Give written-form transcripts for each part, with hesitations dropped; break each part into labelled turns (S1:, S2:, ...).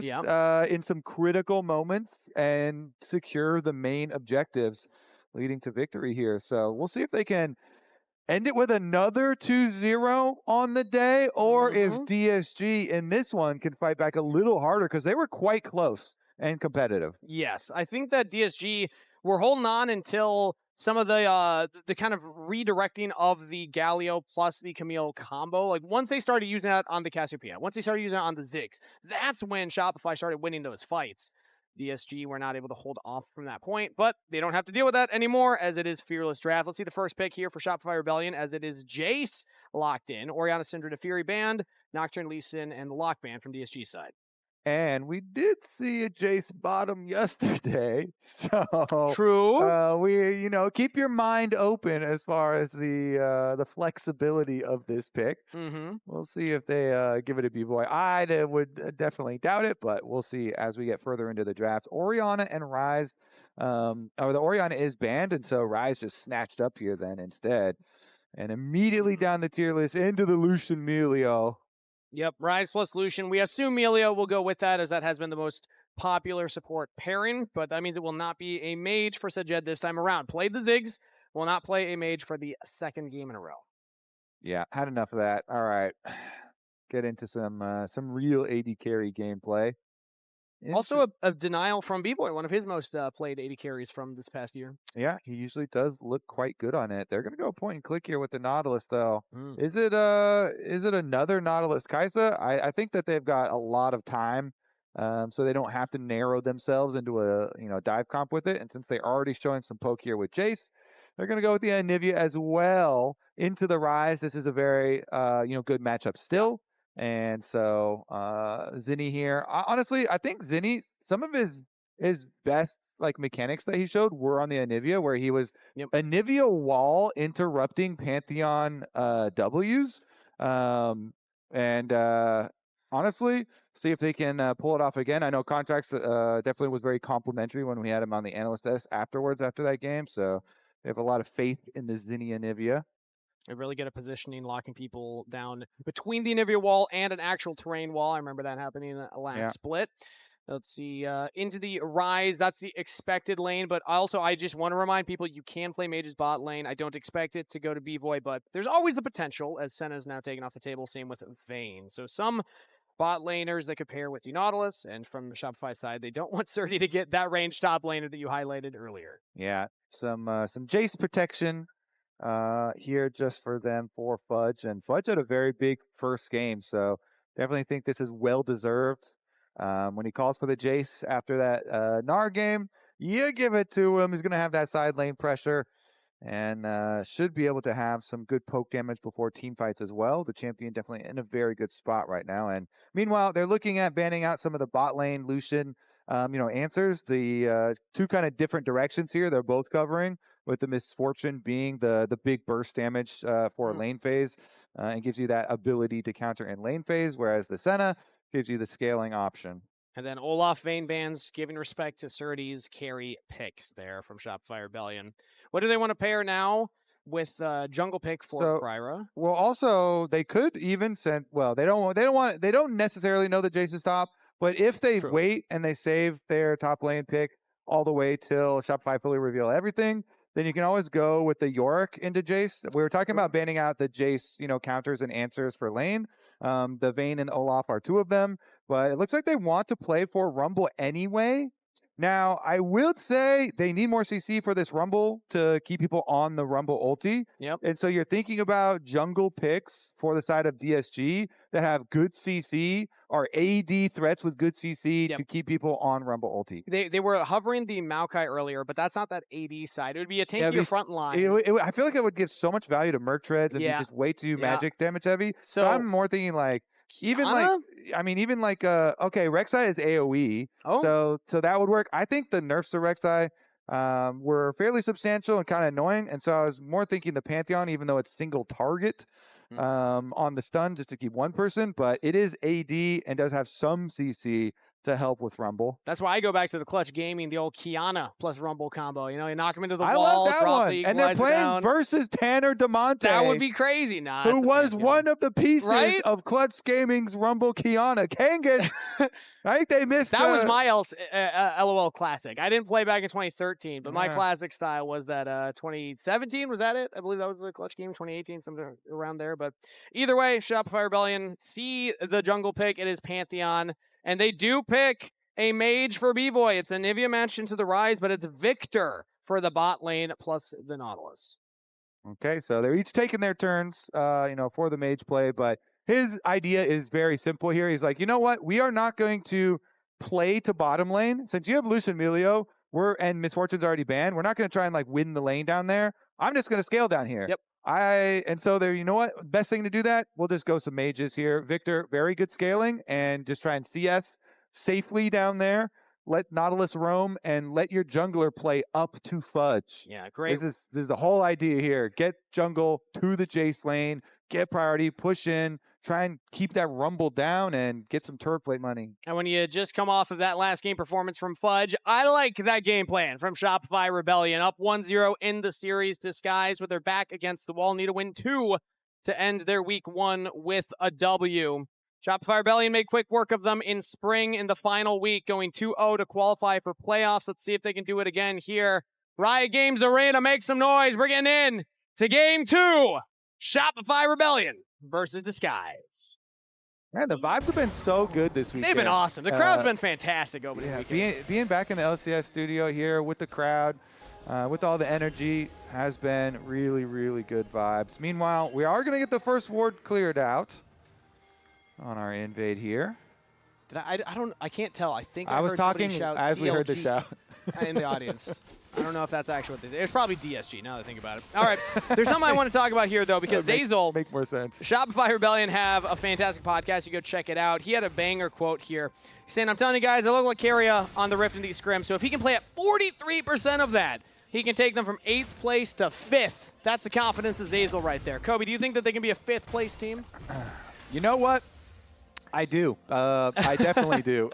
S1: in some critical moments and secure the main objectives leading to victory here. So we'll see if they can end it with another 2-0 on the day, or if DSG in this one can fight back a little harder, because they were quite close and competitive.
S2: Yes, I think that DSG were holding on until some of the kind of redirecting of the Galio plus the Camille combo. Like, once they started using that on the Cassiopeia, once they started using it on the Ziggs, that's when Shopify started winning those fights. DSG were not able to hold off from that point, but they don't have to deal with that anymore, as it is Fearless Draft. Let's see the first pick here for Shopify Rebellion, as it is Jayce locked in, Orianna, Syndra, the Fury Band, Nocturne, Lee Sin, and the Lock Band from DSG side.
S1: And we did see a Jayce bottom yesterday, so
S2: true.
S1: We keep your mind open as far as the flexibility of this pick. We'll see if they give it a Bvoy. I would definitely doubt it, but we'll see as we get further into the draft. Orianna and Ryze, or the Orianna is banned, and so Ryze just snatched up here then instead, and immediately down the tier list into the Lucian Milio.
S2: Yep, Ryze plus Lucian. We assume Milio will go with that, as that has been the most popular support pairing, but that means it will not be a mage for Sajed this time around. Played the Ziggs, will not play a mage for the second game in a row.
S1: Yeah, had enough of that. All right, get into some real AD carry gameplay.
S2: Also a denial from Bvoy, one of his most played AD carries from this past year.
S1: Yeah, he usually does look quite good on it. They're going to go point and click here with the Nautilus, though. Is it another Nautilus Kai'Sa? I think that they've got a lot of time, so they don't have to narrow themselves into a dive comp with it. And since they're already showing some poke here with Jayce, they're going to go with the Anivia as well into the Ryze. This is a very good matchup still. And so Zinie here. Honestly, I think Zinie, some of his best mechanics that he showed were on the Anivia, where he was Anivia wall interrupting Pantheon Ws. And honestly, see if they can pull it off again. I know Contractz definitely was very complimentary when we had him on the Analyst Desk after that game. So they have a lot of faith in the Zinie Anivia.
S2: They really good at positioning, locking people down between the Anivia wall and an actual terrain wall. I remember that happening in the last split. Let's see, into the Ryze. That's the expected lane, but also I just want to remind people you can play Mage's bot lane. I don't expect it to go to Bvoy, but there's always the potential, as Senna is now taken off the table. Same with Vayne. So some bot laners that could pair with the Nautilus, and from the Shopify side, they don't want Srtty to get that range top laner that you highlighted earlier.
S1: Yeah, some Jayce protection here just for them for Fudge, and Fudge had a very big first game, so definitely think this is well deserved. When he calls for the Jayce after that Gnar game, you give it to him. He's going to have that side lane pressure, and should be able to have some good poke damage before team fights as well. The champion definitely in a very good spot right now. And meanwhile, they're looking at banning out some of the bot lane Lucian answers. The two kind of different directions here they're both covering, with the Misfortune being the big burst damage for lane phase, and gives you that ability to counter in lane phase, whereas the Senna gives you the scaling option.
S2: And then Olaf Vayne bans, giving respect to Srtty's carry picks there from Shopify Rebellion. What do they want to pair now with jungle pick for KryRa?
S1: Well, also they could even send. Well, they don't necessarily know the Jayce's top, but if they wait and they save their top lane pick all the way till Shopify fully reveal everything, then you can always go with the Yorick into Jayce. We were talking about banning out the Jayce, counters and answers for lane. The Vayne and Olaf are two of them, but it looks like they want to play for Rumble anyway. Now, I will say they need more CC for this Rumble to keep people on the Rumble ulti.
S2: Yep.
S1: And so you're thinking about jungle picks for the side of DSG that have good CC, or AD threats with good CC to keep people on Rumble ulti.
S2: They were hovering the Maokai earlier, but that's not that AD side. It would be a tankier front line.
S1: I feel like it would give so much value to Merc Treads and be just way too magic damage heavy. So I'm more thinking okay, Rek'Sai is AoE, so that would work. I think the nerfs to Rek'Sai were fairly substantial and kind of annoying, and so I was more thinking the Pantheon, even though it's single target on the stun just to keep one person, but it is AD and does have some CC to help with Rumble.
S2: That's why I go back to the Clutch Gaming, the old Kiana plus Rumble combo. You know, you knock him into the
S1: I
S2: wall,
S1: love that
S2: drop
S1: one.
S2: the
S1: And they're
S2: equalizer
S1: playing
S2: down.
S1: versus Tanner DeMonte.
S2: That would be crazy. Nah,
S1: who was
S2: Pantheon.
S1: one of the pieces
S2: Right?
S1: of Clutch Gaming's Rumble Kiana. Kangas, I think they missed
S2: That was my LOL Classic. I didn't play back in 2013, but my
S1: Yeah.
S2: Classic style was that 2017. Was that it? I believe that was the Clutch Game, 2018, something around there. But either way, Shopify Rebellion, see the jungle pick. It is Pantheon. And they do pick a mage for Bvoy. It's Anivia match into the Ryze, but it's Viktor for the bot lane plus the Nautilus.
S1: Okay, so they're each taking their turns, for the mage play, but his idea is very simple here. He's like, you know what? We are not going to play to bottom lane. Since you have Lucian Milio, and Misfortune's already banned, we're not going to try and win the lane down there. I'm just going to scale down here.
S2: Yep.
S1: And so there, you know what? Best thing to do that, we'll just go some mages here. Viktor, very good scaling, and just try and CS safely down there. Let Nautilus roam and let your jungler play up to Fudge.
S2: Yeah, great.
S1: This is the whole idea here. Get jungle to the Jayce lane, get priority, push in, try and keep that rumble down and get some turf plate money.
S2: And when you just come off of that last game performance from Fudge, I like that game plan from Shopify Rebellion. Up 1-0 in the series, disguised with their back against the wall. Need to win 2 to end their week 1 with a W. Shopify Rebellion made quick work of them in spring in the final week, going 2-0 to qualify for playoffs. Let's see if they can do it again here. Riot Games Arena, make some noise. We're getting in to game 2. Shopify Rebellion versus Disguise.
S1: Man, the vibes have been so good this weekend.
S2: They've been awesome. The crowd's been fantastic over the weekend.
S1: Being back in the LCS studio here with the crowd, with all the energy, has been really, really good vibes. Meanwhile, we are going to get the first ward cleared out on our invade here.
S2: I can't tell. I think
S1: I was
S2: heard
S1: talking
S2: shout
S1: as we heard the
S2: CLG
S1: shout
S2: in the audience. I don't know if that's actually what they say. It's probably DSG now that I think about it. All right. There's something I want to talk about here, though, because Zazel,
S1: make more sense.
S2: Shopify Rebellion have a fantastic podcast. You go check it out. He had a banger quote here. He's saying, I'm telling you guys, I look like KryRa on the Rift in these scrims. So if he can play at 43% of that, he can take them from 8th place to 5th. That's the confidence of Zazel right there. Kobe, do you think that they can be a 5th place team?
S1: You know what? I do. I definitely do,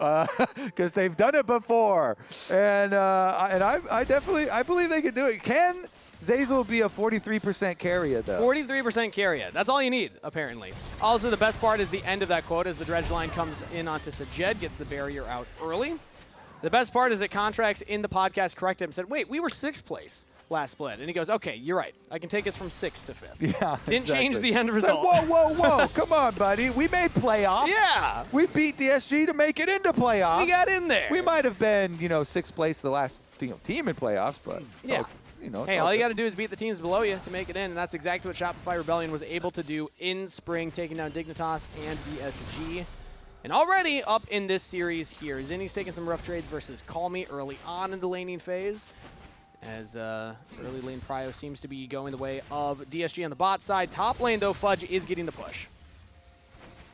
S1: because they've done it before, and I believe they can do it. Can Zazel be a 43% KryRa though?
S2: 43% KryRa. That's all you need, apparently. Also, the best part is the end of that quote as the dredge line comes in onto sajed, gets the barrier out early. The best part is that Contractz in the podcast corrected him and said, wait, we were 6th place last split. And he goes, okay, you're right. I can take us from 6th to 5th.
S1: Yeah,
S2: Didn't change the end result.
S1: Like, whoa. Come on, buddy. We made playoffs.
S2: Yeah.
S1: We beat DSG to make it into playoffs.
S2: We got in there.
S1: We might have been, 6th place the last team in playoffs, but
S2: yeah.
S1: Hey,
S2: all you got to do is beat the teams below you to make it in, and that's exactly what Shopify Rebellion was able to do in spring, taking down Dignitas and DSG. And already up in this series here, Zinie's taking some rough trades versus Callme early on in the laning phase, as early lane prio seems to be going the way of DSG on the bot side. Top lane, though, Fudge is getting the push.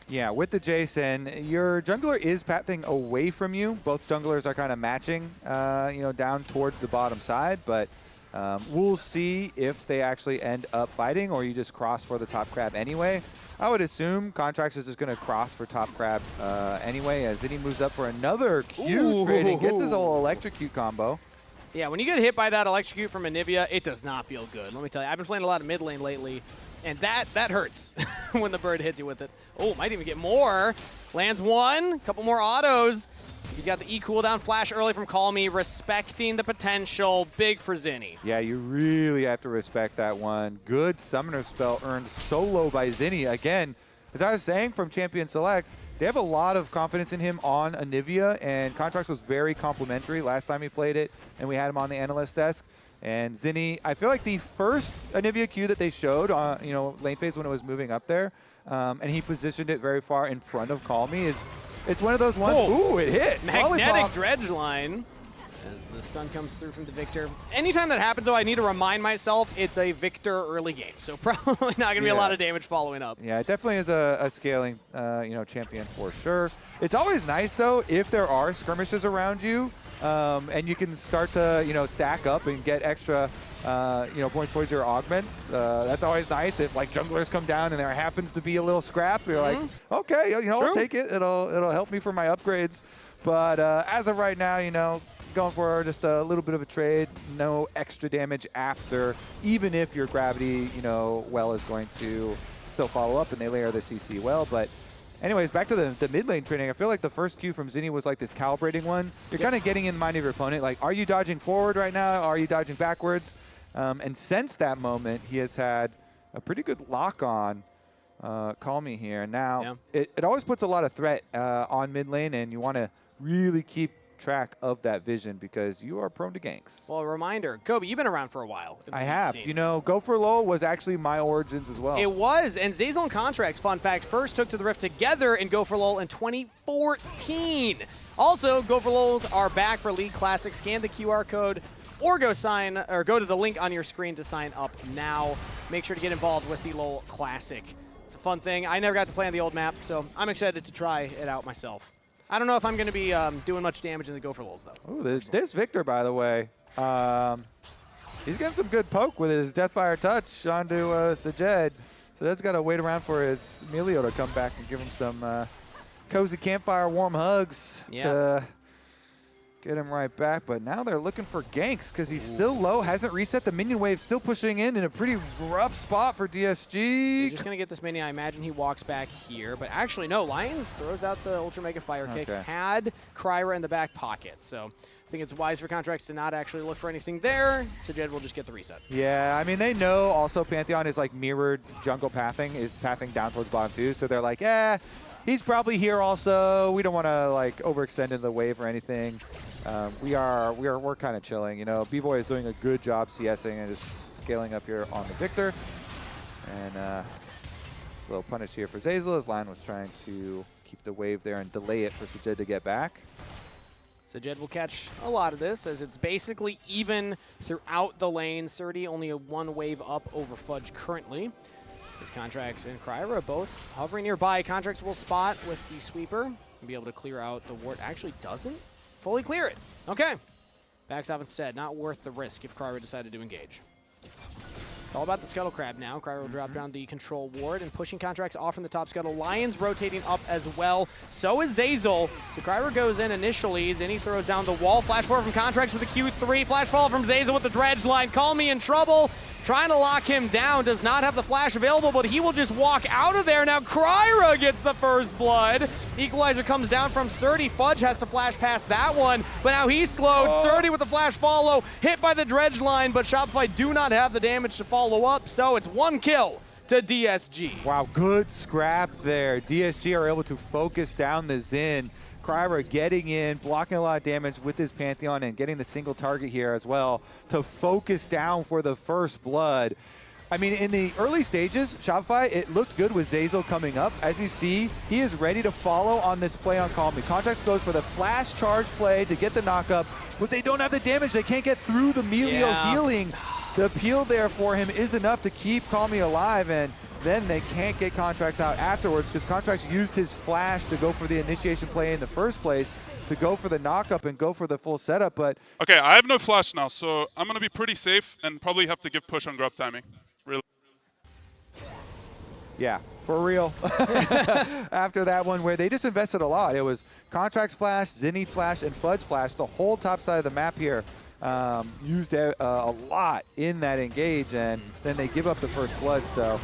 S1: Yeah, with the Jayce, your jungler is pathing away from you. Both junglers are kind of matching, down towards the bottom side, but we'll see if they actually end up fighting or you just cross for the top crab anyway. I would assume Contractz is just going to cross for top crab anyway, as Zinie moves up for another Q trade and gets his whole electrocute combo.
S2: Yeah, when you get hit by that electrocute from Anivia, it does not feel good. Let me tell you, I've been playing a lot of mid lane lately, and that hurts when the bird hits you with it. Oh, might even get more. Lands one, couple more autos. He's got the E cooldown flash early from Callme, respecting the potential. Big for Zinie.
S1: Yeah, you really have to respect that one. Good summoner spell earned solo by Zinie. Again, as I was saying from Champion Select, they have a lot of confidence in him on Anivia, and Contractz was very complimentary last time he played it, and we had him on the analyst desk. And Zinie, I feel like the first Anivia Q that they showed on, lane phase when it was moving up there, and he positioned it very far in front of Callme, it's one of those ones.
S2: Oh.
S1: Ooh, it hit.
S2: Magnetic
S1: Lollipop.
S2: dredge line as the stun comes through from the Viktor. Anytime that happens, though, I need to remind myself it's a Viktor early game, so probably not going to be a lot of damage following up.
S1: Yeah, it definitely is a scaling, champion for sure. It's always nice, though, if there are skirmishes around you, and you can start to, stack up and get extra, points towards your augments. That's always nice. If junglers come down and there happens to be a little scrap, you're like, okay, I'll take it. It'll help me for my upgrades. But as of right now, you know, going for just a little bit of a trade, no extra damage after, even if your gravity, you know, well is going to still follow up and they layer the CC well. But anyways, back to the mid lane training. I feel like the first Q from Zinie was like this calibrating one. You're kind of getting in the mind of your opponent. Like, are you dodging forward right now? Are you dodging backwards? And since that moment, he has had a pretty good lock on Callme here. Now, it always puts a lot of threat on mid lane, and you want to really keep track of that vision because you are prone to ganks.
S2: Well, a reminder, Kobe, you've been around for a while.
S1: I have. You know, Go for Lol was actually my origins as well.
S2: It was, and Zeyzal and Contractz, fun fact, first took to the Rift together in Go for Lol in 2014. Also, Go for Lols are back for League Classic. Scan the QR code or go to the link on your screen to sign up now. Make sure to get involved with the Lol Classic. It's a fun thing. I never got to play on the old map, so I'm excited to try it out myself. I don't know if I'm going to be doing much damage in the Go for Lols, though.
S1: Ooh, this Viktor, by the way, he's getting some good poke with his Deathfire touch onto sajed. So that's got to wait around for his Milio to come back and give him some cozy campfire warm hugs to get him right back. But now they're looking for ganks because he's still low, hasn't reset the minion wave, still pushing in a pretty rough spot for DSG.
S2: He's just going to get this minion. I imagine he walks back here. But actually, no, Lyonz throws out the Ultra Mega Fire Kick, had KryRa in the back pocket. So I think it's wise for Contractz to not actually look for anything there. sajed will just get the reset.
S1: Yeah, I mean, they know also Pantheon is like mirrored jungle pathing, is pathing down towards bottom too. So they're like, he's probably here also. We don't want to like overextend in the wave or anything. We're kind of chilling. You know, Bvoy is doing a good job CSing and just scaling up here on the Viktor. And this little punish here for Zeyzal as Lion was trying to keep the wave there and delay it for sajed to get back.
S2: sajed will catch a lot of this as it's basically even throughout the lane. Srtty only a one wave up over Fudge currently. His Contractz and KryRa both hovering nearby. Contractz will spot with the sweeper and be able to clear out the ward. Actually doesn't fully clear it. Okay. Backs off instead. Not worth the risk if KryRa decided to engage. It's all about the Scuttle Crab now. KryRa will drop down the control ward and pushing Contractz off from the top scuttle. Lyonz rotating up as well. So is Zeyzal. So KryRa goes in initially. Zinie throws down the wall. Flash forward from Contractz with the Q3. Flash fall from Zeyzal with the dredge line. Callme in trouble. Trying to lock him down. Does not have the flash available, but he will just walk out of there. Now KryRa gets the first blood. Equalizer comes down from Srtty. Fudge has to flash past that one, but now he's slowed. Srtty with the flash follow. Hit by the dredge line, but Shopify do not have the damage to follow up, so it's one kill to DSG.
S1: Wow, good scrap there. DSG are able to focus down the Zin. KryRa getting in, blocking a lot of damage with his Pantheon and getting the single target here as well to focus down for the first blood. I mean, in the early stages, Shopify, it looked good with Zeyzal coming up. As you see, he is ready to follow on this play on Callme. Contractz goes for the flash charge play to get the knockup, but they don't have the damage. They can't get through the Milio healing. The peel there for him is enough to keep Callme alive, and then they can't get Contractz out afterwards because Contractz used his flash to go for the initiation play in the first place, to go for the knockup and go for the full setup. But
S3: okay, I have no flash now, so I'm going to be pretty safe and probably have to give push on grab timing. Really.
S1: Yeah, for real. After that one where they just invested a lot. It was Contractz flash, Zinie flash, and Fudge flash. The whole top side of the map here used a lot in that engage, and then they give up the first blood, so.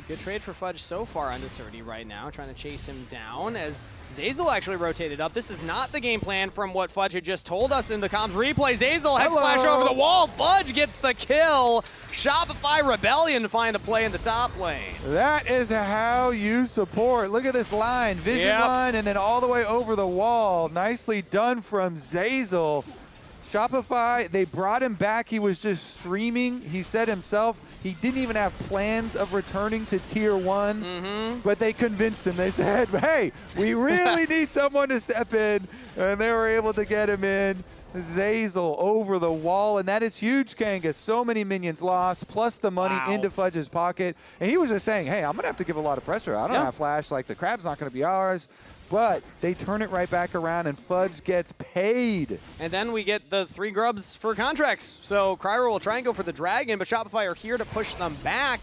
S2: Good trade for Fudge so far onto Srtty right now, trying to chase him down as Zeyzal actually rotated up. This is not the game plan from what Fudge had just told us in the comms replay. Zeyzal hex flash over the wall. Fudge gets the kill. Shopify Rebellion to find a play in the top lane.
S1: That is how you support. Look at this line, vision line, and then all the way over the wall. Nicely done from Zeyzal. Shopify, they brought him back. He was just streaming. He said himself, he didn't even have plans of returning to Tier 1, but they convinced him. They said, hey, we really need someone to step in, and they were able to get him in. Zeyzal over the wall, and that is huge, Kangas. So many minions lost, plus the money into Fudge's pocket. And he was just saying, hey, I'm going to have to give a lot of pressure. I don't have flash. Like, the crab's not going to be ours. But they turn it right back around, and Fudge gets paid.
S2: And then we get the 3 grubs for Contractz. So KryRa will try and go for the dragon, but Shopify are here to push them back.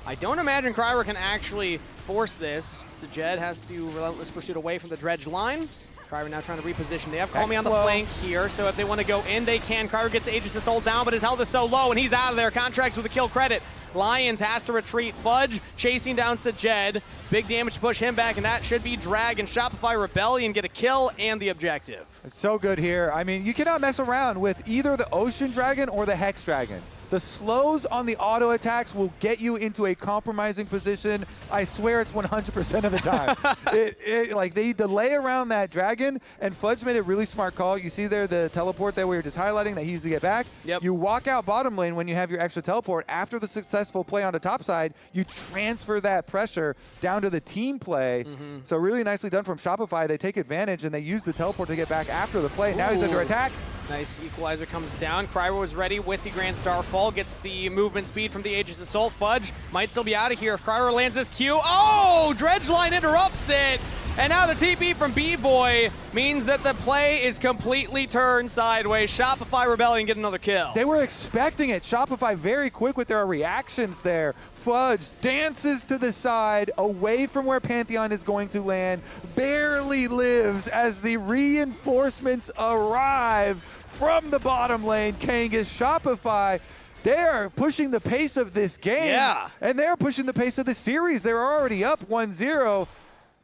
S2: I don't imagine KryRa can actually force this. sajed has to relentless pursuit away from the dredge line. KryRa now trying to reposition. They have Callme on the flank here, so if they want to go in, they can. KryRa gets Aegis Assault down, but his health is so low, and he's out of there. Contractz with a kill credit. Lyonz has to retreat. Fudge chasing down sajed. Big damage to push him back, and that should be Dragon. Shopify Rebellion get a kill and the objective.
S1: It's so good here. I mean, you cannot mess around with either the Ocean Dragon or the Hex Dragon. The slows on the auto attacks will get you into a compromising position. I swear it's 100% of the time. Like they delay around that dragon, and Fudge made a really smart call. You see there the teleport that we were just highlighting that he used to get back.
S2: Yep.
S1: You walk out bottom lane when you have your extra teleport. After the successful play on the top side, you transfer that pressure down to the team play. So really nicely done from Shopify. They take advantage and they use the teleport to get back after the play. Now he's under attack.
S2: Nice equalizer comes down. KryRa was ready with the Grand Starfall. Gets the movement speed from the Aegis Assault. Fudge might still be out of here if KryRa lands this Q. Oh! Dredgeline interrupts it! And now the TP from Bvoy means that the play is completely turned sideways. Shopify Rebellion get another kill.
S1: They were expecting it. Shopify very quick with their reactions there. Fudge dances to the side, away from where Pantheon is going to land, barely lives as the reinforcements arrive from the bottom lane. Kangas, Shopify, they're pushing the pace of this game.
S2: Yeah.
S1: And they're pushing the pace of the series. They're already up 1-0.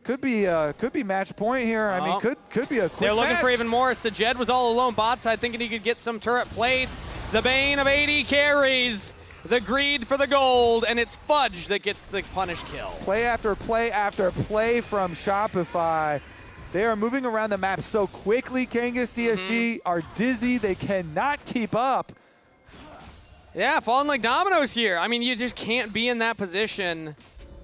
S1: Could be match point here. I mean, could be a quick
S2: They're looking
S1: match.
S2: for even more. Sajed was all alone bot side, thinking he could get some turret plates. The bane of AD carries. The greed for the gold, and it's Fudge that gets the punish kill.
S1: Play after play after play from Shopify. They are moving around the map so quickly. Kangas, DSG are dizzy. They cannot keep up.
S2: Yeah, falling like dominoes here. I mean, you just can't be in that position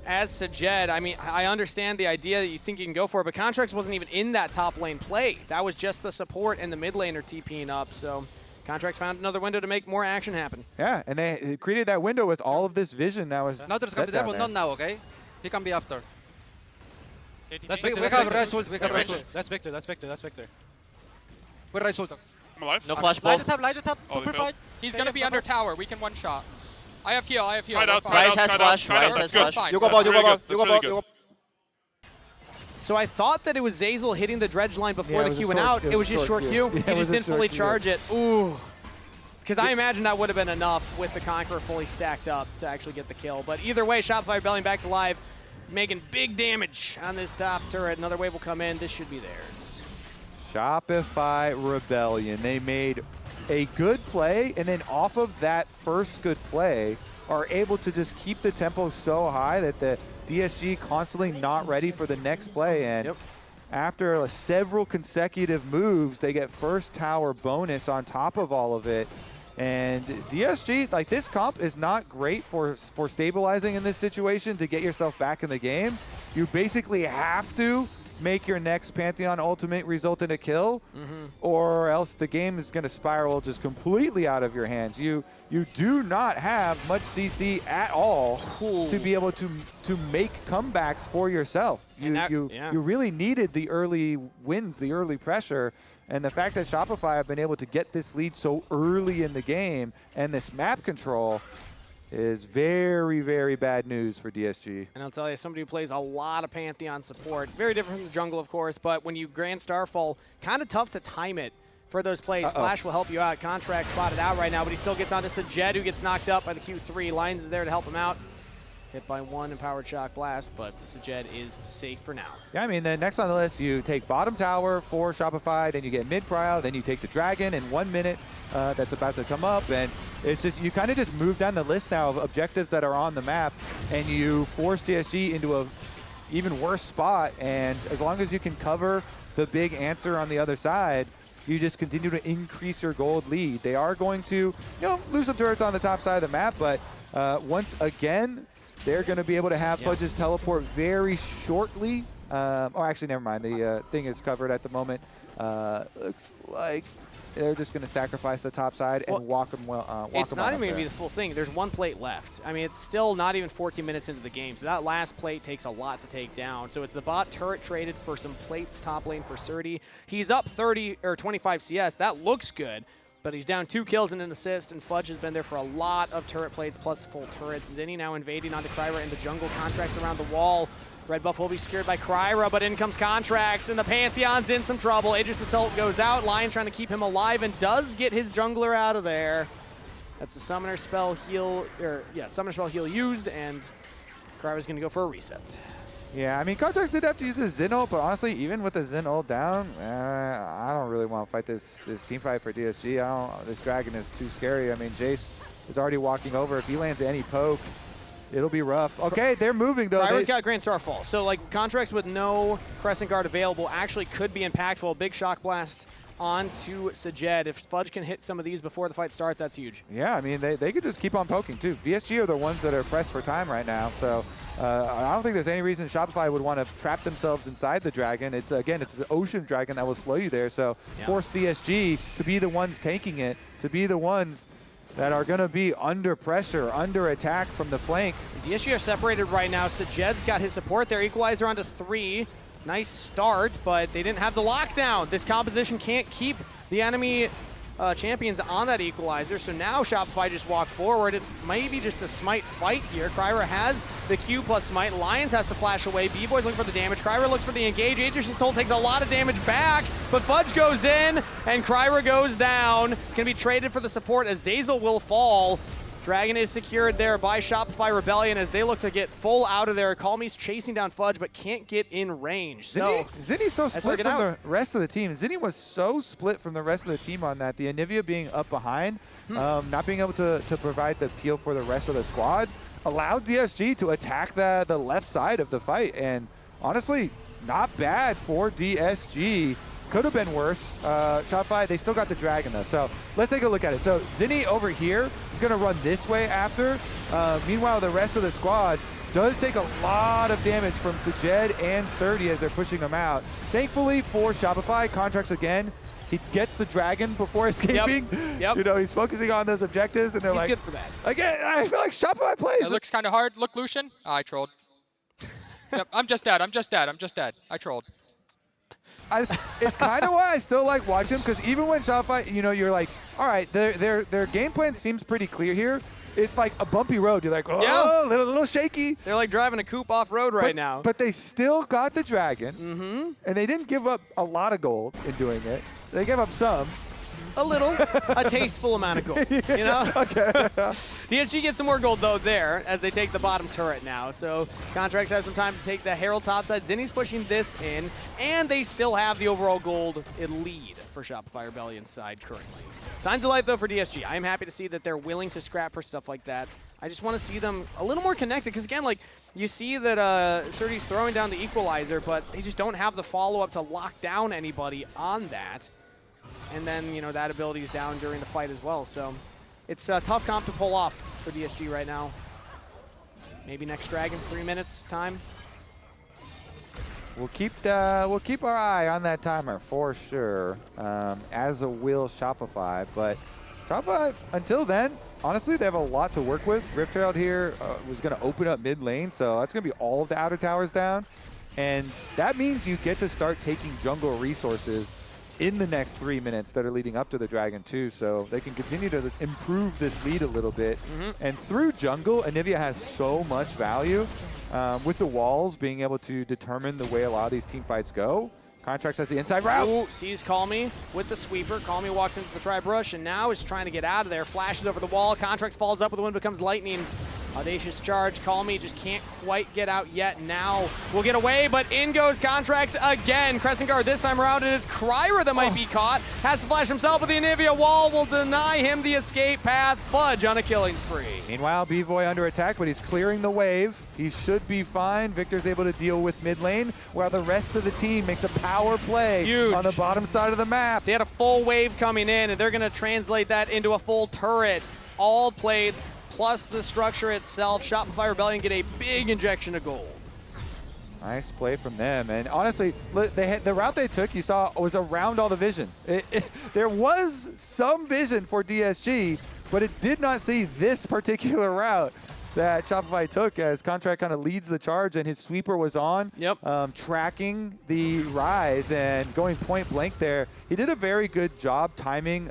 S2: as sajed. I mean, I understand the idea that you think you can go for it, but Contractz wasn't even in that top lane play. That was just the support and the mid laner TPing up, so Contractz found another window to make more action happen.
S1: Yeah, and they created that window with all of this vision that was
S4: Nautilus can
S1: set
S4: be
S1: down
S4: there, but
S1: there.
S4: not now, okay? He can be after.
S5: That's
S4: We
S5: Victor,
S4: have Ryze ult, we have
S5: that's
S4: Ryze ult.
S5: That's Victor, that's Victor, that's Victor.
S4: We're Ryze ult.
S3: I'm alive.
S6: No flash
S5: Light
S6: bolt.
S5: the top, light the top.
S3: Oh, they
S5: Super
S3: failed.
S5: fight.
S7: He's gonna be under tower. We can one shot. I have heal. I have heal.
S3: Kite
S7: We're
S3: out,
S7: fine.
S3: kite
S6: Ryze
S3: out,
S6: has
S3: kite
S6: flash,
S3: out, kite
S6: Ryze
S3: out.
S6: has
S3: That's good.
S6: flash.
S7: Fine.
S5: You go
S3: That's
S5: bot, you
S3: really
S5: go bot,
S3: good.
S5: you
S3: That's
S5: go
S3: really
S5: bot, you
S3: good.
S5: go.
S2: So I thought that it was Zeyzal hitting the dredge line before
S1: Yeah, it
S2: the
S1: was a
S2: Q went
S1: short-
S2: out. It was just short Q.
S1: Yeah,
S2: He
S1: it
S2: just
S1: was a
S2: didn't
S1: short
S2: fully
S1: Q.
S2: charge it. Ooh. Because I imagine that would have been enough with the Conqueror fully stacked up to actually get the kill. But either way, Shopify Rebellion back to live, making big damage on this top turret. Another wave will come in. This should be theirs.
S1: Shopify Rebellion. They made a good play, and then off of that first good play, are able to just keep the tempo so high that the DSG constantly not ready for the next play. And after several consecutive moves, they get first tower bonus on top of all of it. And DSG, like this comp is not great for stabilizing in this situation to get yourself back in the game. You basically have to make your next Pantheon ultimate result in a kill, or else the game is going to spiral just completely out of your hands. You do not have much CC at all to be able to make comebacks for yourself. You really needed the early wins, the early pressure, and the fact that Shopify have been able to get this lead so early in the game and this map control is very, very bad news for DSG.
S2: And I'll tell you, somebody who plays a lot of Pantheon support, very different from the jungle, of course, but when you Grand Starfall, kind of tough to time it for those plays. Flash will help you out. Contractz spotted out right now, but he still gets onto sajed, who gets knocked up by the Q3. Lyonz is there to help him out. Hit by one Empowered Shock Blast, but sajed is safe for now.
S1: Yeah, I mean, the next on the list, you take bottom tower for Shopify, then you get mid prio, then you take the dragon in 1 minute that's about to come up, and it's just, you kind of just move down the list now of objectives that are on the map, and you force DSG into a even worse spot, and as long as you can cover the big answer on the other side, you just continue to increase your gold lead. They are going to, lose some turrets on the top side of the map, but once again, they're going to be able to have Fudge's teleport very shortly. Oh, actually, never mind. The thing is covered at the moment. Looks like they're just going to sacrifice the top side and walk them well.
S2: It's not even going to be the full thing. There's one plate left. I mean, it's still not even 14 minutes into the game, so that last plate takes a lot to take down. So it's the bot turret traded for some plates top lane for Srtty. He's up 30 or 25 CS. That looks good. But he's down 2 kills and an assist, and Fudge has been there for a lot of turret plates plus full turrets. Zinie now invading onto KryRa in the jungle. Contractz around the wall. Red buff will be secured by KryRa, but in comes Contractz, and the Pantheon's in some trouble. Aegis Assault goes out. Lion trying to keep him alive and does get his jungler out of there. That's a summoner spell heal, summoner spell heal used, and KryRa's going to go for a reset.
S1: Yeah, I mean, Contractz did have to use his Zin ult, but honestly, even with the Zin ult down, I don't really want to fight this team fight for DSG. This dragon is too scary. I mean, Jayce is already walking over. If he lands any poke, it'll be rough. Okay, they're moving, though.
S2: KryRa's got Grand Starfall, so like Contractz with no Crescent Guard available actually could be impactful. Big Shock Blast onto sajed. If Fudge can hit some of these before the fight starts, that's huge.
S1: Yeah, I mean, they could just keep on poking, too. DSG are the ones that are pressed for time right now, so I don't think there's any reason Shopify would want to trap themselves inside the dragon. It's the ocean dragon that will slow you there, so force DSG to be the ones taking it, to be the ones that are going to be under pressure, under attack from the flank.
S2: DSG are separated right now. Sajed's got his support there. Equalizer onto 3. Nice start, but they didn't have the lockdown. This composition can't keep the enemy champions on that equalizer, so now Shopify just walk forward. It's maybe just a smite fight here. KryRa has the Q plus smite. Lyonz has to flash away. Bvoy's looking for the damage. KryRa looks for the engage. Aegis Assault takes a lot of damage back, but Fudge goes in, and KryRa goes down. It's going to be traded for the support as Zeyzal will fall. Dragon is secured there by Shopify Rebellion as they look to get full out of there. Callme's chasing down Fudge, but can't get in range.
S1: Zinie's so split from the rest of the team. Zinie was so split from the rest of the team on that. The Anivia being up behind, not being able to provide the peel for the rest of the squad, allowed DSG to attack the left side of the fight. And honestly, not bad for DSG. Could have been worse. Shopify, they still got the dragon though. So let's take a look at it. So Zinie over here is going to run this way after. Meanwhile, the rest of the squad does take a lot of damage from sajed and Srtty as they're pushing them out. Thankfully for Shopify, Contractz again, he gets the dragon before escaping.
S2: Yep.
S1: You know, he's focusing on those objectives, and they're like,
S2: good for that.
S1: Again, I feel like Shopify plays.
S7: It looks kind of hard. Look, Lucian. Oh, I trolled. Yep, I'm just dead. I trolled.
S1: It's kind of why I still like watching them, because even when Shopify, you know, you're like, all right, their game plan seems pretty clear here. It's like a bumpy road. You're like, oh, little shaky.
S2: They're like driving a coupe off-road right now.
S1: But they still got the dragon, and they didn't give up a lot of gold in doing it. They gave up some.
S2: A little, a tasteful amount of gold, you know?
S1: Okay.
S2: DSG gets some more gold, though, there, as they take the bottom turret now. So Contractz has some time to take the Herald topside. Zinie's pushing this in, and they still have the overall gold in lead for Shopify Rebellion's side currently. Signs of life, though, for DSG. I am happy to see that they're willing to scrap for stuff like that. I just want to see them a little more connected, because, again, like, you see that Srtty's throwing down the equalizer, but they just don't have the follow-up to lock down anybody on that. And then, you know, that ability is down during the fight as well. So it's a tough comp to pull off for DSG right now. Maybe next dragon, 3 minutes time.
S1: We'll keep our eye on that timer for sure, as will Shopify. But Shopify, until then, honestly, they have a lot to work with. Rift Herald here was going to open up mid lane, so that's going to be all of the outer towers down. And that means you get to start taking jungle resources in the next 3 minutes that are leading up to the dragon too, so they can continue to improve this lead a little bit. And through jungle, Anivia has so much value with the walls being able to determine the way a lot of these team fights go. Contractz has the inside route.
S2: Ooh, sees Callme with the sweeper. Callme walks into the tri-brush and now is trying to get out of there. Flashes over the wall. Contractz falls up with the wind, becomes lightning. Audacious charge. Callme just can't quite get out yet. Now will get away, but in goes Contractz again. Crescent Guard this time around, and it's KryRa that might be caught. Has to flash himself, but the Anivia wall will deny him the escape path. Fudge on a killing spree.
S1: Meanwhile, Bvoy under attack, but he's clearing the wave. He should be fine. Viktor's able to deal with mid lane, while the rest of the team makes a power play on the bottom side of the map.
S2: They had a full wave coming in, and they're going to translate that into a full turret. All plates, plus the structure itself. Shopify Rebellion get a big injection of gold.
S1: Nice play from them. And honestly, the route they took, you saw, was around all the vision. There was some vision for DSG, but it did not see this particular route. that Shopify took as Contractz kind of leads the charge, and his sweeper was on, tracking the Ryze and going point blank there. He did a very good job timing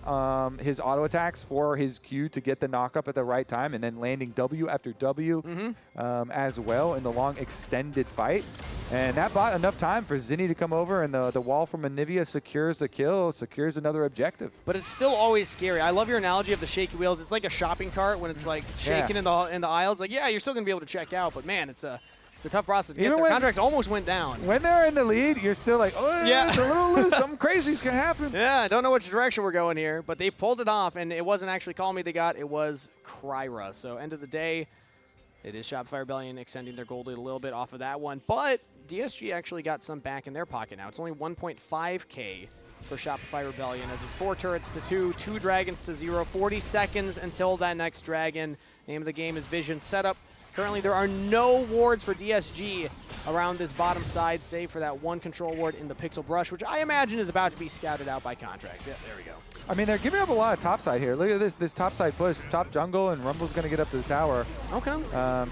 S1: his auto attacks for his Q to get the knock up at the right time, and then landing W after W as well in the long extended fight. And that bought enough time for Zinie to come over, and the wall from Anivia secures the kill, secures another objective.
S2: But it's still always scary. I love your analogy of the shaky wheels. It's like a shopping cart when it's like shaking in the aisles. Like, yeah, you're still gonna be able to check out, but man, it's a tough process to get there. Contractz almost went down.
S1: When they're in the lead, you're still like, oh, yeah, it's a little loose. Something crazy's gonna happen.
S2: Yeah, I don't know which direction we're going here, but they pulled it off, and it wasn't actually Callme they got. It was KryRa. So end of the day, it is Shopify Rebellion extending their gold lead a little bit off of that one, but DSG actually got some back in their pocket now. It's only 1.5K for Shopify Rebellion as it's 4 turrets to 2, 2 dragons to 0, 40 seconds until that next dragon. Name of the game is Vision Setup. Currently, there are no wards for DSG around this bottom side, save for that one control ward in the Pixel Brush, which I imagine is about to be scouted out by Contractz. Yeah, there we go.
S1: I mean, they're giving up a lot of topside here. Look at this topside push. Top jungle, and Rumble's going to get up to the tower.
S2: Okay.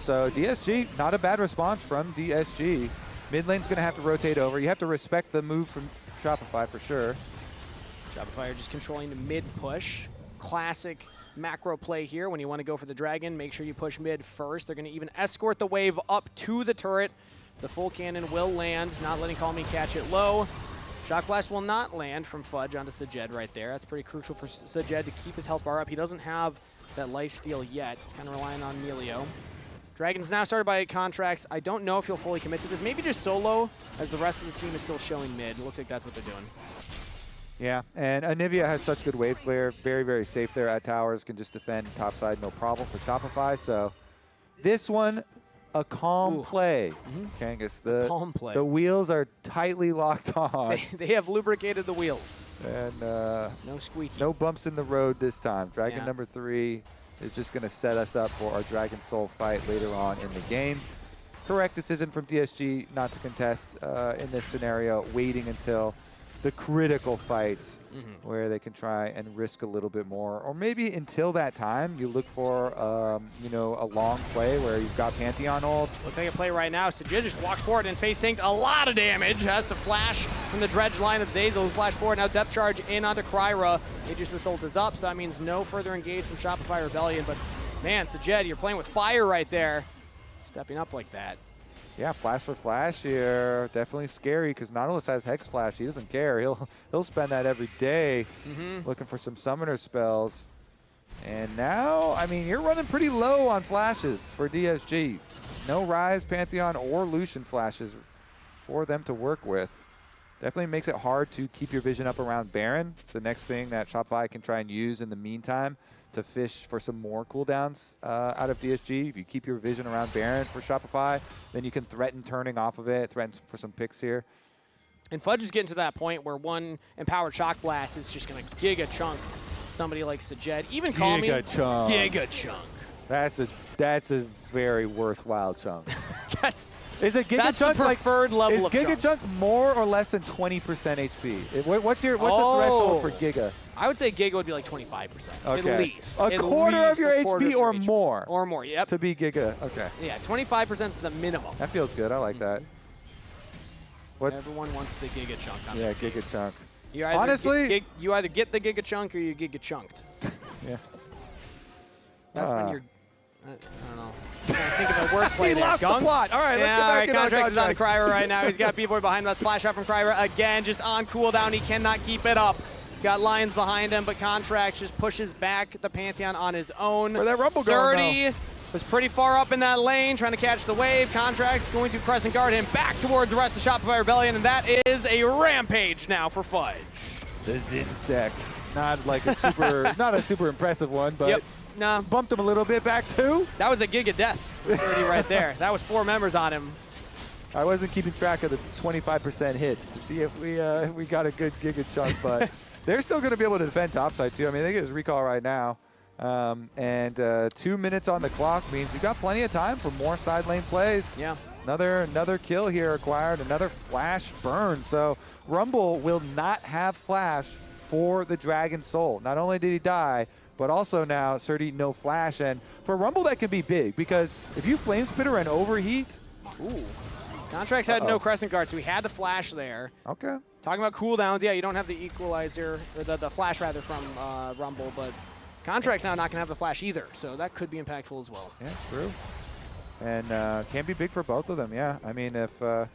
S1: So DSG, not a bad response from DSG. Mid lane's going to have to rotate over. You have to respect the move from Shopify for sure.
S2: Shopify are just controlling the mid push. Classic macro play here. When you want to go for the dragon, make sure you push mid first. They're going to even escort the wave up to the turret. The full cannon will land, not letting Callme catch it low. Shock Blast will not land from Fudge onto sajed right there. That's pretty crucial for sajed to keep his health bar up. He doesn't have that lifesteal yet. Kind of relying on Milio. Dragon's now started by Contractz. I don't know if he'll fully commit to this. Maybe just solo, as the rest of the team is still showing mid. It looks like that's what they're doing.
S1: Yeah, and Anivia has such good wave clear. Very, very safe there at towers. Can just defend topside, no problem for Shopify. So this one, a calm play. Kangas,
S2: calm play.
S1: The wheels are tightly locked on.
S2: They have lubricated the wheels.
S1: And
S2: no squeaky.
S1: No bumps in the road this time. Dragon number 3 is just going to set us up for our Dragon Soul fight later on in the game. Correct decision from DSG not to contest in this scenario, waiting until the critical fights where they can try and risk a little bit more. Or maybe until that time, you look for, you know, a long play where you've got Pantheon ult.
S2: Looks like a play right now. sajed just walks forward and face tanked a lot of damage. Has to flash from the dredge line of Zayze, who flash forward. Now depth charge in onto KryRa. Aegis ult is up, so that means no further engage from Shopify Rebellion. But man, sajed, you're playing with fire right there. Stepping up like that.
S1: Yeah, flash for flash here. Definitely scary because Nautilus has Hex Flash. He doesn't care. He'll spend that every day looking for some summoner spells. And now, I mean, you're running pretty low on flashes for DSG. No Ryze, Pantheon, or Lucian flashes for them to work with. Definitely makes it hard to keep your vision up around Baron. It's the next thing that Shopify can try and use in the meantime to fish for some more cooldowns out of DSG. If you keep your vision around Baron for Shopify, then you can threaten turning off of it, threaten for some picks here.
S2: And Fudge is getting to that point where one empowered Shock Blast is just going to giga chunk somebody like sajed. Even Callme.
S1: Giga chunk.
S2: Giga chunk.
S1: That's a very worthwhile chunk. Is it Giga
S2: That's
S1: Chunk
S2: the preferred level of
S1: Is Giga
S2: chunk.
S1: Chunk more or less than 20% HP? What's the threshold for Giga?
S2: I would say Giga would be like 25%,
S1: okay.
S2: at least.
S1: A quarter of your HP or
S2: HP.
S1: more?
S2: Or more, yep.
S1: To be Giga, okay.
S2: Yeah, 25% is the minimum.
S1: That feels good, I like that.
S2: Everyone wants the Giga Chunk on their team.
S1: Giga Chunk.
S2: You either
S1: Honestly,
S2: you either get the Giga Chunk or you Giga Chunked.
S1: Yeah.
S2: That's when you're, I don't know. I'm trying to think of a wordplay
S1: He
S2: there.
S1: lost the plot. All right, let's get back in on
S2: Contractz is on
S1: Contractz.
S2: KryRa right now. He's got Bvoy behind him. That splash out from KryRa again, just on cooldown. He cannot keep it up. He's got Lyonz behind him, but Contractz just pushes back the Pantheon on his own.
S1: Where'd that Rumble go now?
S2: Srtty was pretty far up in that lane, trying to catch the wave. Contractz going to crescent guard him back towards the rest of Shopify Rebellion, and that is a rampage now for Fudge.
S1: The Zinsec. Not like a super, not a super impressive one, but
S2: Nah.
S1: bumped him a little bit back too.
S2: That was a Giga Death for Srtty right there. That was 4 members on him.
S1: I wasn't keeping track of the 25% hits to see if we got a good Giga Chunk, but they're still going to be able to defend topside too. I mean, they get his recall right now. 2 minutes on the clock means you've got plenty of time for more side lane plays.
S2: Yeah.
S1: Another kill here acquired, another flash burn. So Rumble will not have flash for the Dragon Soul. Not only did he die, but also now Srtty no flash. And for Rumble, that can be big because if you Flame Spitter and overheat.
S2: Ooh. Contractz had no Crescent Guard, so he had to flash there.
S1: Okay.
S2: Talking about cooldowns, yeah, you don't have the equalizer, or the flash rather from Rumble, but Contractz now not going to have the flash either, so that could be impactful as well.
S1: Yeah, true. And can be big for both of them, yeah. I mean, if you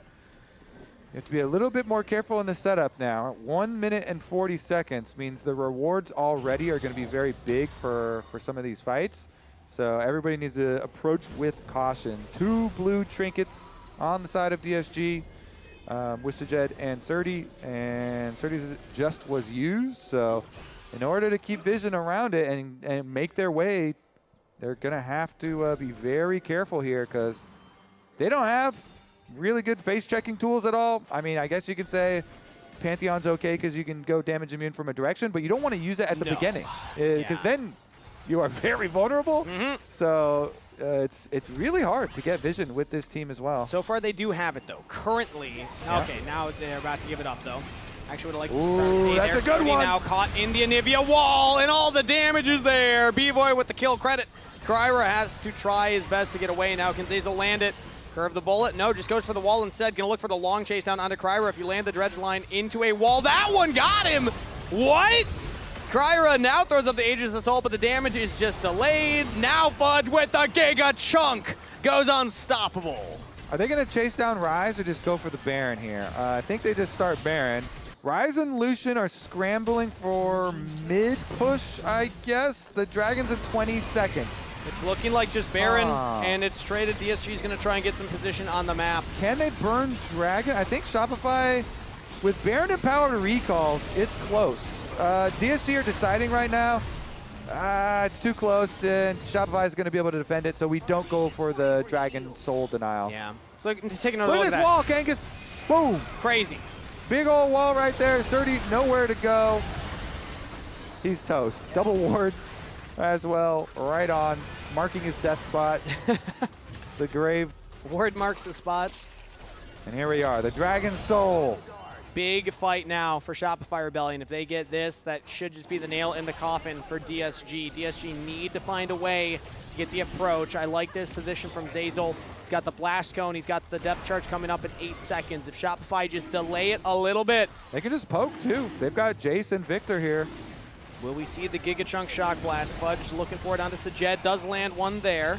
S1: have to be a little bit more careful in the setup now. 1 minute and 40 seconds means the rewards already are going to be very big for some of these fights. So everybody needs to approach with caution. 2 blue trinkets on the side of DSG with sajed and Srtty, and Srtty's just was used. So in order to keep vision around it and make their way, they're going to have to be very careful here because they don't have really good face checking tools at all. I mean, I guess you could say Pantheon's okay because you can go damage immune from a direction, but you don't want to use it at the beginning because then you are very vulnerable. So it's really hard to get vision with this team as well.
S2: So far they do have it though. Currently, okay, now they're about to give it up though. Actually would have liked to
S1: Ooh,
S2: see
S1: that's a good
S2: Srtty
S1: one.
S2: now caught in the Anivia wall, and all the damage is there. Bvoy with the kill credit. KryRa has to try his best to get away now. Can Zayze land it? Curve the bullet. No, just goes for the wall instead. Gonna look for the long chase down onto KryRa. If you land the dredge line into a wall, that one got him! What? KryRa now throws up the Aegis Assault, but the damage is just delayed. Now Fudge with the Giga Chunk goes unstoppable.
S1: Are they going to chase down Ryze or just go for the Baron here? I think they just start Baron. Ryze and Lucian are scrambling for mid push, I guess. The Dragon's in 20 seconds.
S2: It's looking like just Baron, and it's traded. DSG is going to try and get some position on the map.
S1: Can they burn Dragon? I think Shopify, with Baron and powered recalls, it's close. DSG are deciding right now. It's too close, and Shopify is going to be able to defend it, so we don't go for the Dragon Soul denial.
S2: Yeah. So take another
S1: Look
S2: look
S1: at
S2: at
S1: this
S2: that.
S1: wall, Kangas. Boom.
S2: Crazy.
S1: Big old wall right there. Srtty nowhere to go. He's toast. Double wards as well, right on, marking his death spot. The grave.
S2: Ward marks the spot.
S1: And here we are, the Dragon Soul.
S2: Big fight now for Shopify Rebellion. If they get this, that should just be the nail in the coffin for DSG. DSG need to find a way to get the approach. I like this position from Zayze. He's got the blast cone. He's got the depth charge coming up in 8 seconds. If Shopify just delay it a little bit.
S1: They can just poke too. They've got Jayce and Viktor here.
S2: Will we see the Giga Chunk Shock Blast? Fudge looking for it onto sajed. Does land one there.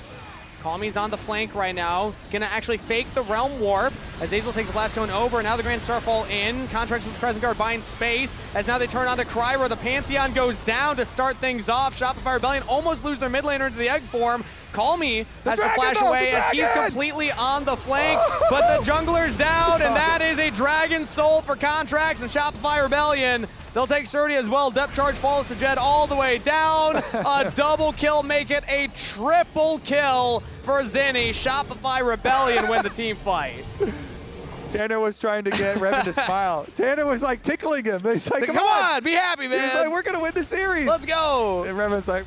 S2: Callme's on the flank right now. Gonna actually fake the Realm Warp as Zayze takes Blast Cone over. Now the Grand Starfall in. Contractz with the Crescent Guard buying space. As now they turn on to KryRa. The Pantheon goes down to start things off. Shopify Rebellion almost lose their mid laner into the egg form. Callme has to flash away as he's completely on the flank. But the jungler's down, and that is a Dragon Soul for Contractz and Shopify Rebellion. They'll take Srtty as well. Depth charge follows sajed all the way down. A double kill, make it a triple kill for Zinie. Shopify Rebellion win the team fight.
S1: Tanner was trying to get Revan to smile. Tanner was like tickling him. He's like, come
S2: on, be happy, man.
S1: He's like, we're going to win the series.
S2: Let's go.
S1: And Revan's like,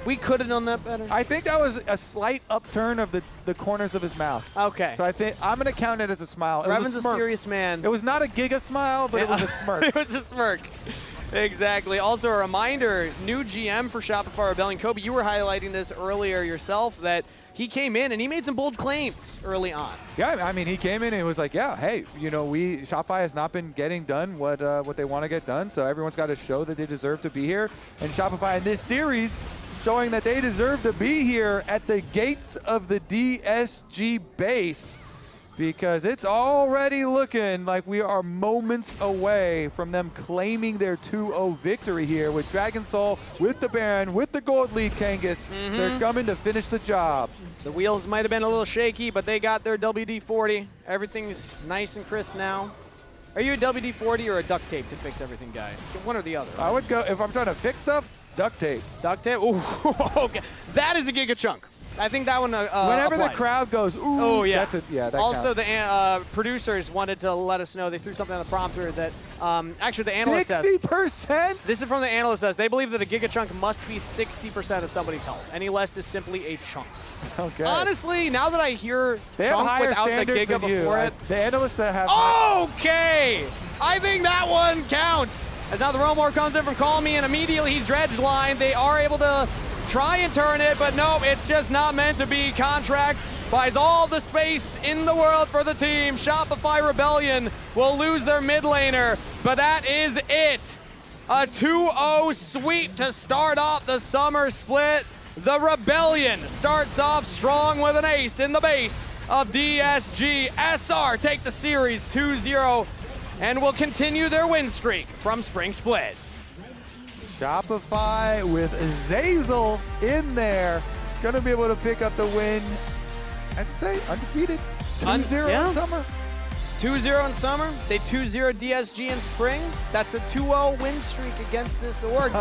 S2: we could have done that better.
S1: I think that was a slight upturn of the corners of his mouth.
S2: Okay.
S1: So I think I'm going to count it as a smile.
S2: Revan's a serious man.
S1: It was not a giga smile, but it was a smirk.
S2: It was a smirk. Exactly. Also a reminder, new GM for Shopify Rebellion. Kobe, you were highlighting this earlier yourself, that he came in and he made some bold claims early on.
S1: Yeah, I mean, he came in and he was like, yeah, hey, you know, Shopify has not been getting done what they want to get done, so everyone's got to show that they deserve to be here. And Shopify in this series showing that they deserve to be here at the gates of the DSG base, because it's already looking like we are moments away from them claiming their 2-0 victory here with Dragon Soul, with the Baron, with the gold lead Kangas. They're coming to finish the job.
S2: The wheels might have been a little shaky, but they got their WD-40. Everything's nice and crisp now. Are you a WD-40 or a duct tape to fix everything, guys? One or the other.
S1: I would go, if I'm trying to fix stuff, duct tape.
S2: Duct tape? Ooh, okay. That is a Giga Chunk. I think that one
S1: whenever
S2: applies.
S1: the crowd goes, ooh,
S2: oh, yeah.
S1: that's it. Yeah, that
S2: also,
S1: counts.
S2: the producers wanted to let us know. They threw something on the prompter that actually the analyst says.
S1: 60%?
S2: This is from the analyst says. They believe that a Giga Chunk must be 60% of somebody's health. Any less is simply a chunk.
S1: Okay.
S2: Honestly, now that I hear
S1: they
S2: chunk
S1: have higher
S2: without the
S1: standards
S2: Giga
S1: than you.
S2: before it.
S1: The analysts that have
S2: Okay! I think that one counts. As now the Roamor comes in from Callme, and immediately he's dredge line. They are able to try and turn it, but no, it's just not meant to be. Contractz buys all the space in the world for the team. Shopify Rebellion will lose their mid laner, but that is it. A 2-0 sweep to start off the summer split. The Rebellion starts off strong with an ace in the base of DSG. SR take the series 2-0 and will continue their win streak from Spring Split.
S1: Shopify with Zeyzal in there. Gonna be able to pick up the win. I'd say undefeated. 2-0
S2: yeah.
S1: in summer.
S2: 2-0 in summer. They 2-0 DSG in spring. That's a 2-0 win streak against this org.